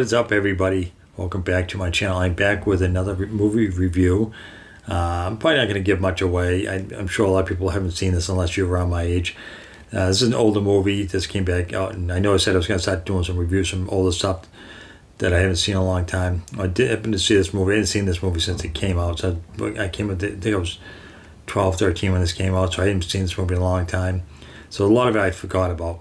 is up, everybody? Welcome back to my channel. I'm back with another movie review. I'm probably not going to give much away. I'm sure a lot of people haven't seen this unless you're around my age. This is an older movie. This came back out, and I know I said I was going to start doing some reviews, some older stuff that I haven't seen in a long time. I did happen to see this movie. I hadn't seen this movie since it came out. So I think I was 12, 13 when this came out, so I hadn't seen this movie in a long time. So a lot of it I forgot about.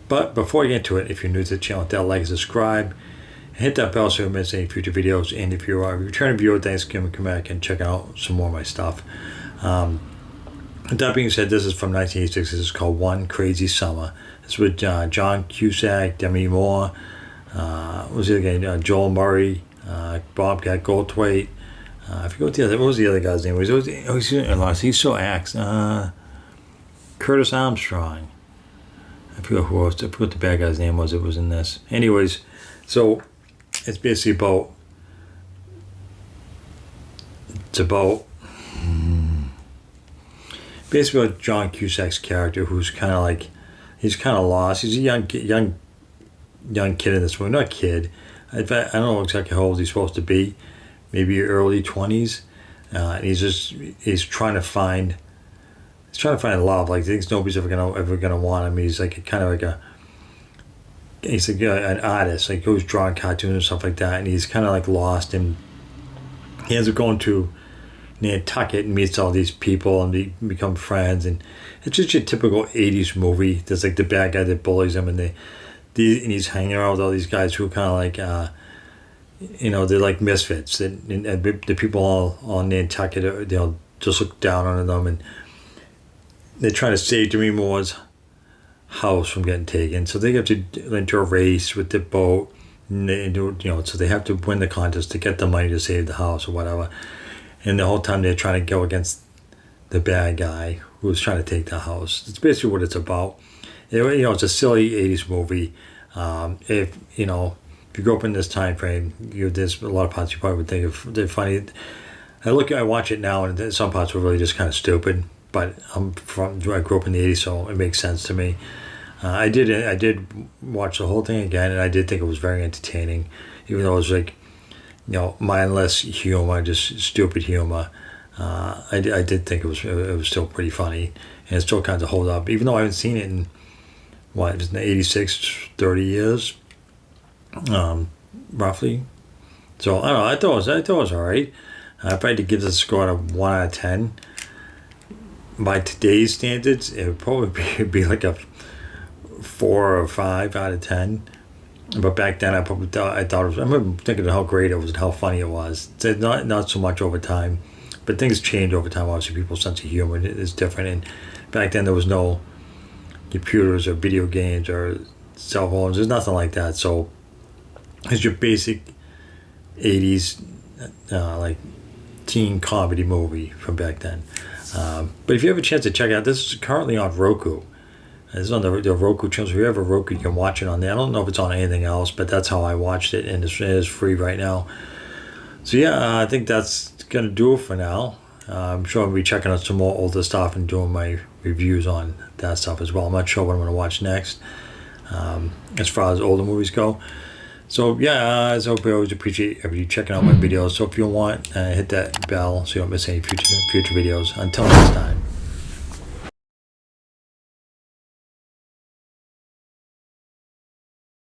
But before I get into it, if you're new to the channel, hit that like and subscribe. Hit that bell so you don't miss any future videos. And if you're a returning viewer, thanks for come back and check out some more of my stuff. With that being said, this is from 1986. This is called One Crazy Summer. It's with John Cusack, Demi Moore, what was the other guy? Joel Murray, Bobcat, Goldthwait. I forget what was the other guy's name. He still acts. Curtis Armstrong. I forgot who else. I forgot what the bad guy's name was. It was in this. Anyways, so it's basically about basically John Cusack's character, who's kind of like, he's kind of lost. He's a young kid in this movie. Not kid. I don't know exactly how old he's supposed to be. Maybe early 20s. And he's trying to find love. Like, he thinks nobody's ever gonna want him. He's like he's like an artist, like who's drawing cartoons and stuff like that, and he's kind of like lost, and he ends up going to Nantucket and meets all these people and they become friends, and it's just your typical 80s movie. There's like the bad guy that bullies him, and he's hanging around with all these guys who are kind of like they're like misfits, and the people all in Nantucket just look down on them, and they're trying to save Demi Moore's house from getting taken, so they have to enter a race with the boat, and they do, so they have to win the contest to get the money to save the house or whatever. And the whole time they're trying to go against the bad guy who's trying to take the house. It's basically what it's about. It's a silly 80s movie. If you grew up in this time frame, there's a lot of parts you probably would think of they're funny. I watch it now, and some parts were really just kind of stupid. But I grew up in the 80s, so it makes sense to me. I did watch the whole thing again, and I did think it was very entertaining, even though it was like, mindless humor, just stupid humor. I did think it was still pretty funny, and it still kind of hold up, even though I haven't seen it in it's in 86, 30 years, roughly. So I don't know. I thought it was all right. If I had to give this a score of 1 out of 10. By today's standards, it would probably be like a 4 or 5 out of 10. But back then, I thought it was. I remember thinking of how great it was and how funny it was. It's not so much over time, but things change over time. Obviously, people's sense of humor is different. And back then, there was no computers or video games or cell phones. There's nothing like that. So it's your basic 80s like teen comedy movie from back then. But if you have a chance to check it out, this is currently on Roku. It's on the Roku channel. So if you have a Roku, you can watch it on there. I don't know if it's on anything else, but that's how I watched it, and it is free right now. So yeah, I think that's going to do it for now. I'm sure I'll be checking out some more older stuff and doing my reviews on that stuff as well. I'm not sure what I'm going to watch next as far as older movies go. So yeah, I hope you always appreciate everybody checking out my videos. So if you want, hit that bell so you don't miss any future videos. Until next time.